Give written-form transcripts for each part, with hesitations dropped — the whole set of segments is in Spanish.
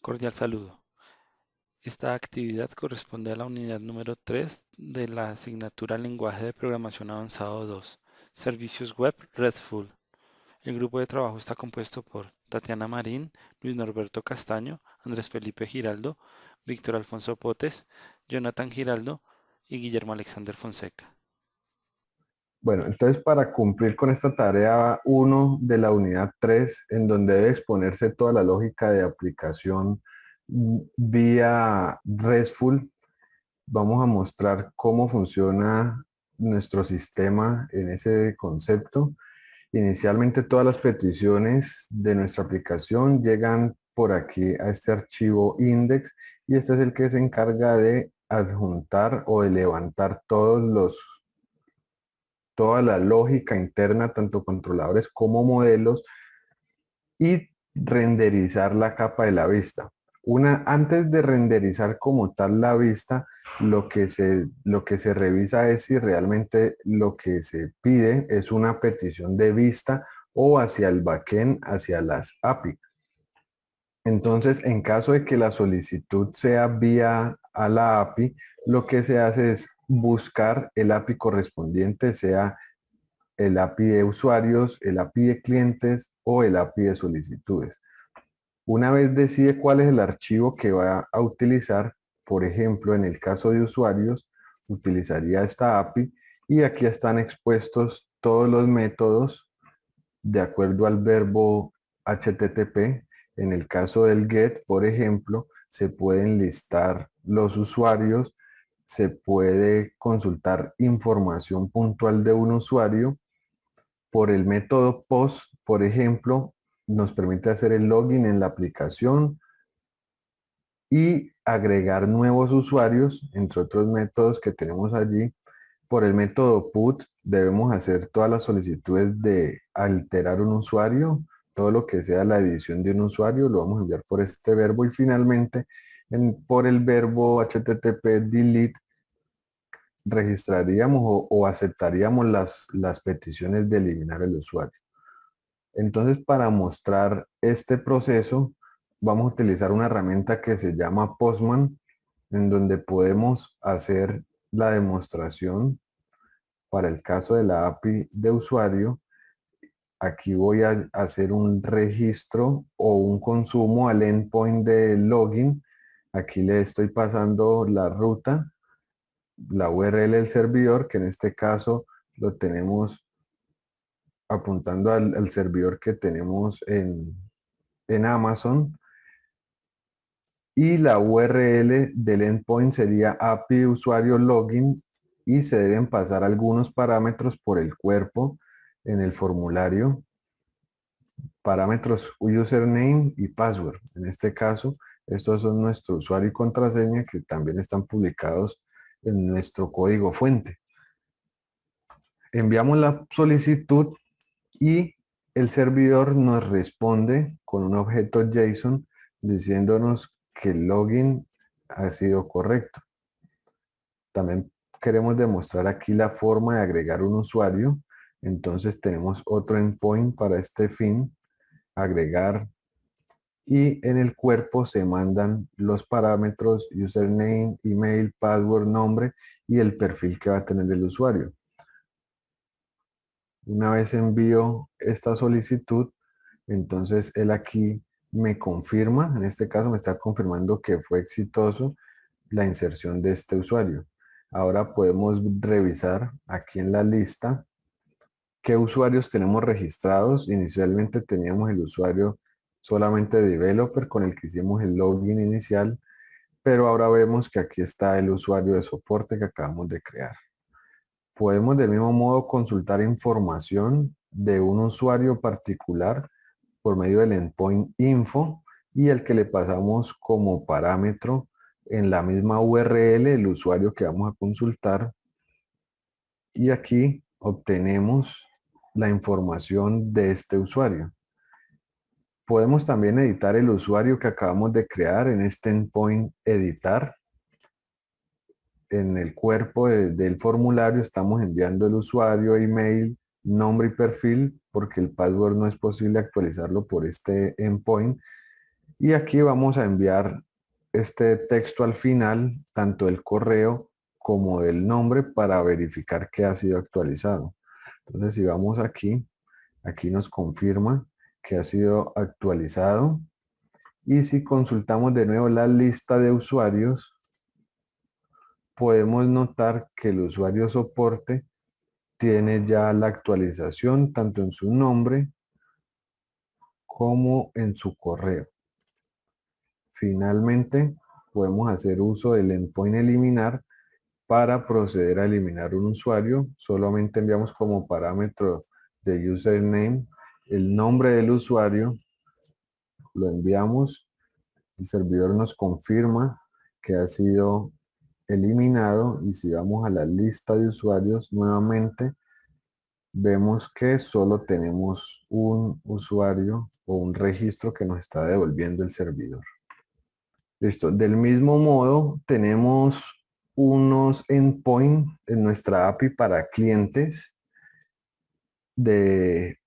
Cordial saludo. Esta actividad corresponde a la unidad número 3 de la asignatura Lenguaje de Programación Avanzado 2, Servicios Web RESTful. El grupo de trabajo está compuesto por Tatiana Marín, Luis Norberto Castaño, Andrés Felipe Giraldo, Víctor Alfonso Potes, Jonathan Giraldo y Guillermo Alexander Fonseca. Bueno, entonces para cumplir con esta tarea uno de la unidad 3, en donde debe exponerse toda la lógica de aplicación vía RESTful, vamos a mostrar cómo funciona nuestro sistema en ese concepto. Inicialmente todas las peticiones de nuestra aplicación llegan por aquí a este archivo index y este es el que se encarga de adjuntar o de levantar toda la lógica interna, tanto controladores como modelos, y renderizar la capa de la vista. Antes de renderizar como tal la vista, lo que se revisa es si realmente lo que se pide es una petición de vista o hacia el backend, hacia las API. Entonces, en caso de que la solicitud sea vía a la API, lo que se hace es buscar el API correspondiente, sea el API de usuarios, el API de clientes o el API de solicitudes. Una vez decide cuál es el archivo que va a utilizar, por ejemplo, en el caso de usuarios, utilizaría esta API y aquí están expuestos todos los métodos de acuerdo al verbo HTTP. En el caso del GET, por ejemplo, se pueden listar los usuarios, se puede consultar información puntual de un usuario. Por el método POST, por ejemplo, nos permite hacer el login en la aplicación y agregar nuevos usuarios, entre otros métodos que tenemos allí. Por el método PUT debemos hacer todas las solicitudes de alterar un usuario, todo lo que sea la edición de un usuario lo vamos a enviar por este verbo y finalmente por el verbo HTTP delete registraríamos o aceptaríamos las peticiones de eliminar el usuario. Entonces, para mostrar este proceso, vamos a utilizar una herramienta que se llama Postman, en donde podemos hacer la demostración para el caso de la API de usuario. Aquí voy a hacer un registro o un consumo al endpoint de login. Aquí le estoy pasando la ruta, la URL del servidor, que en este caso lo tenemos apuntando al servidor que tenemos en Amazon, y la URL del endpoint sería API usuario login y se deben pasar algunos parámetros por el cuerpo en el formulario, parámetros username y password. En este caso, estos son nuestro usuario y contraseña que también están publicados en nuestro código fuente. Enviamos la solicitud y el servidor nos responde con un objeto JSON diciéndonos que el login ha sido correcto. También queremos demostrar aquí la forma de agregar un usuario. Entonces tenemos otro endpoint para este fin, agregar, y en el cuerpo se mandan los parámetros username, email, password, nombre y el perfil que va a tener el usuario. Una vez envío esta solicitud, entonces él aquí me confirma, en este caso me está confirmando que fue exitoso la inserción de este usuario. Ahora podemos revisar aquí en la lista qué usuarios tenemos registrados. Inicialmente teníamos el usuario solamente de developer con el que hicimos el login inicial, pero ahora vemos que aquí está el usuario de soporte que acabamos de crear. Podemos del mismo modo consultar información de un usuario particular por medio del endpoint info y el que le pasamos como parámetro en la misma URL el usuario que vamos a consultar, y aquí obtenemos la información de este usuario. Podemos también editar el usuario que acabamos de crear en este endpoint editar. En el cuerpo del formulario estamos enviando el usuario, email, nombre y perfil porque el password no es posible actualizarlo por este endpoint. Y aquí vamos a enviar este texto al final, tanto del correo como del nombre, para verificar que ha sido actualizado. Entonces, si vamos aquí, aquí nos confirma que ha sido actualizado. Y si consultamos de nuevo la lista de usuarios, podemos notar que el usuario soporte tiene ya la actualización tanto en su nombre como en su correo. Finalmente, podemos hacer uso del endpoint eliminar para proceder a eliminar un usuario. Solamente enviamos como parámetro de username el nombre del usuario, lo enviamos, el servidor nos confirma que ha sido eliminado y si vamos a la lista de usuarios nuevamente, vemos que solo tenemos un usuario o un registro que nos está devolviendo el servidor. Listo. Del mismo modo, tenemos unos endpoints en nuestra API para clientes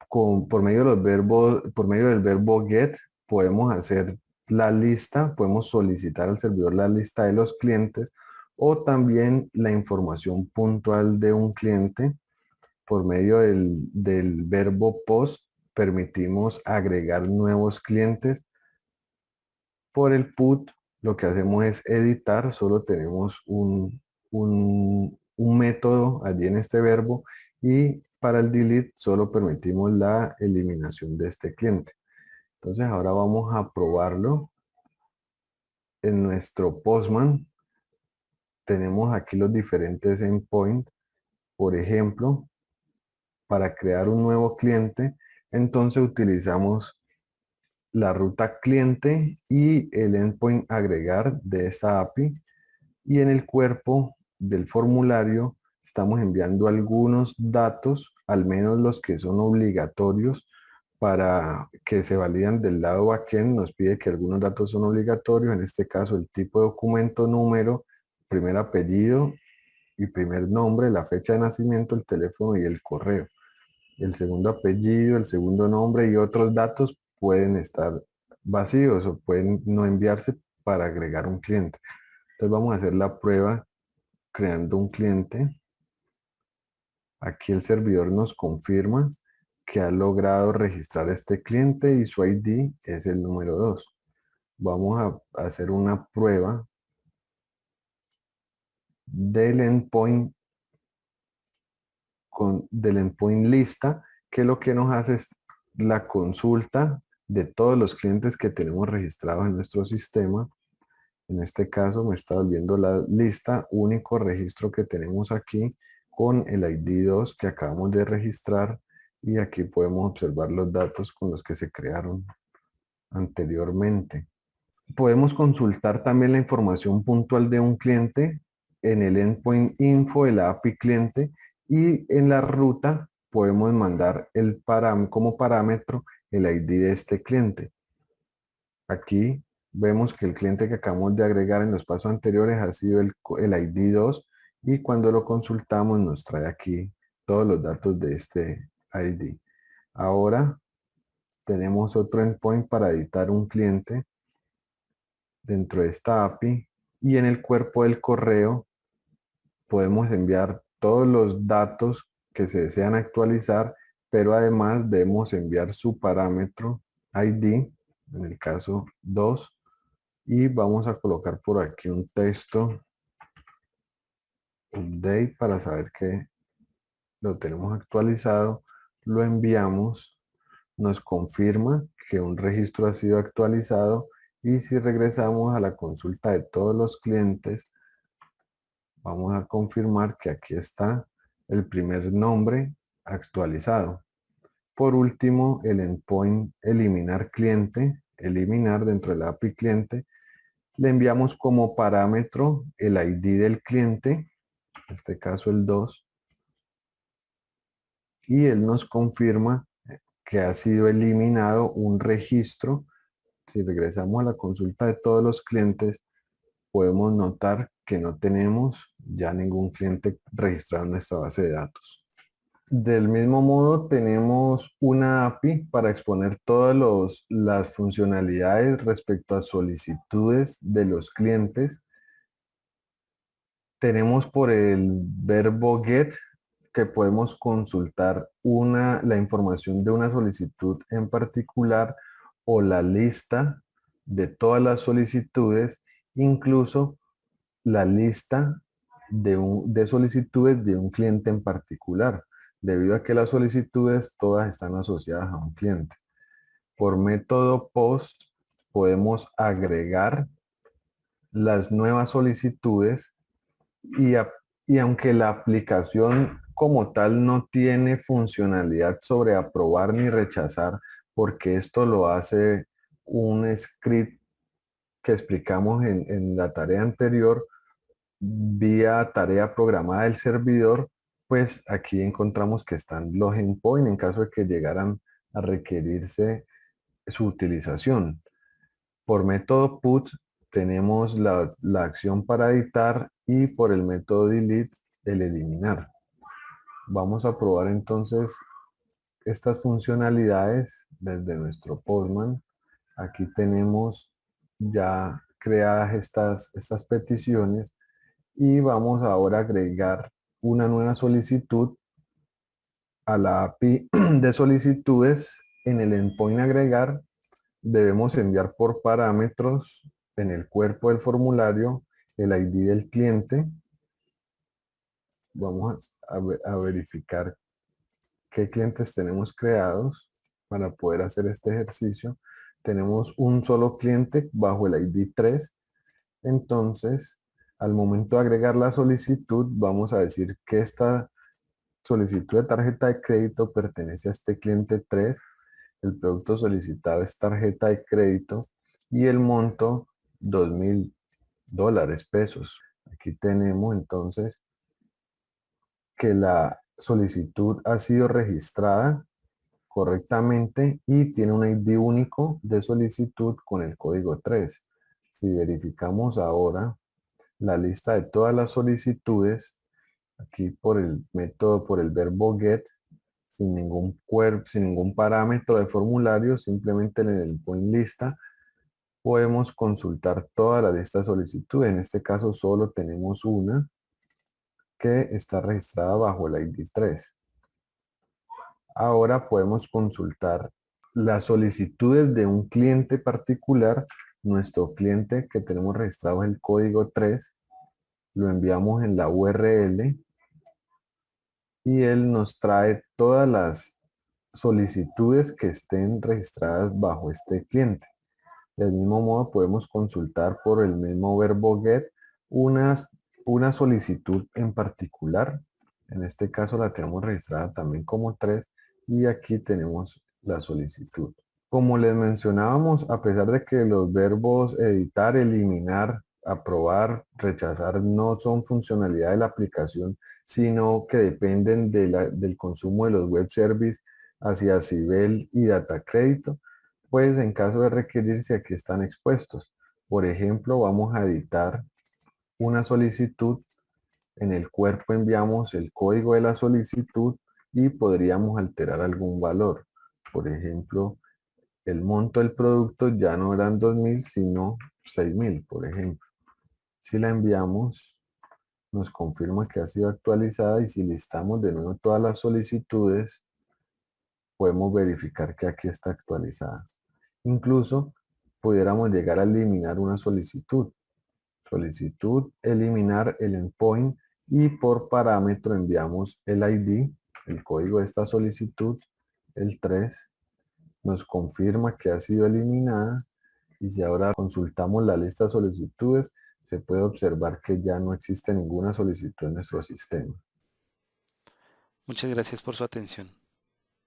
por medio de los verbos, por medio del verbo get, podemos hacer la lista, podemos solicitar al servidor la lista de los clientes o también la información puntual de un cliente. Por medio del verbo post, permitimos agregar nuevos clientes. Por el put, lo que hacemos es editar, solo tenemos un método allí en este verbo y para el delete solo permitimos la eliminación de este cliente. Entonces ahora vamos a probarlo. En nuestro Postman tenemos aquí los diferentes endpoints. Por ejemplo, para crear un nuevo cliente, entonces utilizamos la ruta cliente y el endpoint agregar de esta API. Y en el cuerpo del formulario estamos enviando algunos datos, al menos los que son obligatorios para que se validan del lado backend. Nos pide que algunos datos son obligatorios, en este caso el tipo de documento, número, primer apellido y primer nombre, la fecha de nacimiento, el teléfono y el correo. El segundo apellido, el segundo nombre y otros datos pueden estar vacíos o pueden no enviarse para agregar un cliente. Entonces vamos a hacer la prueba creando un cliente. Aquí el servidor nos confirma que ha logrado registrar este cliente y su ID es el número 2. Vamos a hacer una prueba del endpoint, del endpoint lista, que lo que nos hace es la consulta de todos los clientes que tenemos registrados en nuestro sistema. En este caso me está volviendo la lista, único registro que tenemos aquí con el ID 2 que acabamos de registrar y aquí podemos observar los datos con los que se crearon anteriormente. Podemos consultar también la información puntual de un cliente en el endpoint info de la API cliente y en la ruta podemos mandar como parámetro el ID de este cliente. Aquí vemos que el cliente que acabamos de agregar en los pasos anteriores ha sido el ID 2 y cuando lo consultamos nos trae aquí todos los datos de este ID. Ahora tenemos otro endpoint para editar un cliente dentro de esta API y en el cuerpo del correo podemos enviar todos los datos que se desean actualizar, pero además debemos enviar su parámetro ID, en el caso 2, y vamos a colocar por aquí un texto update para saber que lo tenemos actualizado, lo enviamos, nos confirma que un registro ha sido actualizado y si regresamos a la consulta de todos los clientes, vamos a confirmar que aquí está el primer nombre actualizado. Por último, el endpoint eliminar cliente, eliminar dentro de la API cliente, le enviamos como parámetro el ID del cliente, en este caso el 2, y él nos confirma que ha sido eliminado un registro. Si regresamos a la consulta de todos los clientes, podemos notar que no tenemos ya ningún cliente registrado en nuestra base de datos. Del mismo modo, tenemos una API para exponer todas las funcionalidades respecto a solicitudes de los clientes. Tenemos por el verbo get que podemos consultar la información de una solicitud en particular o la lista de todas las solicitudes, incluso la lista de solicitudes de un cliente en particular, debido a que las solicitudes todas están asociadas a un cliente. Por método POST podemos agregar las nuevas solicitudes y, y aunque la aplicación como tal no tiene funcionalidad sobre aprobar ni rechazar, porque esto lo hace un script que explicamos en la tarea anterior, vía tarea programada del servidor, pues aquí encontramos que están los endpoints en caso de que llegaran a requerirse su utilización. Por método put tenemos la acción para editar y por el método delete el eliminar. Vamos a probar entonces estas funcionalidades desde nuestro Postman. Aquí tenemos ya creadas estas peticiones y vamos ahora a agregar una nueva solicitud a la API de solicitudes. En el endpoint agregar debemos enviar por parámetros en el cuerpo del formulario el ID del cliente. Vamos a verificar qué clientes tenemos creados para poder hacer este ejercicio. Tenemos un solo cliente bajo el ID 3. Entonces, al momento de agregar la solicitud, vamos a decir que esta solicitud de tarjeta de crédito pertenece a este cliente 3. El producto solicitado es tarjeta de crédito y el monto $2,000 pesos. Aquí tenemos entonces que la solicitud ha sido registrada correctamente y tiene un ID único de solicitud con el código 3. Si verificamos ahora la lista de todas las solicitudes, aquí por el método, por el verbo get, sin ningún sin ningún parámetro de formulario, simplemente en el point lista, podemos consultar toda la lista de solicitudes. En este caso solo tenemos una que está registrada bajo el ID 3. Ahora podemos consultar las solicitudes de un cliente particular. Nuestro cliente que tenemos registrado es el código 3. Lo enviamos en la URL y él nos trae todas las solicitudes que estén registradas bajo este cliente. Del mismo modo podemos consultar por el mismo verbo get una solicitud en particular. En este caso la tenemos registrada también como 3 y aquí tenemos la solicitud. Como les mencionábamos, a pesar de que los verbos editar, eliminar, aprobar, rechazar no son funcionalidad de la aplicación, sino que dependen del consumo de los web services hacia Cibel y Data Crédito, pues en caso de requerirse aquí están expuestos. Por ejemplo, vamos a editar una solicitud. En el cuerpo enviamos el código de la solicitud y podríamos alterar algún valor. Por ejemplo, el monto del producto ya no eran 2,000, sino 6,000, por ejemplo. Si la enviamos, nos confirma que ha sido actualizada y si listamos de nuevo todas las solicitudes, podemos verificar que aquí está actualizada. Incluso pudiéramos llegar a eliminar una solicitud. Solicitud, eliminar el endpoint y por parámetro enviamos el ID, el código de esta solicitud, el 3, nos confirma que ha sido eliminada y si ahora consultamos la lista de solicitudes, se puede observar que ya no existe ninguna solicitud en nuestro sistema. Muchas gracias por su atención.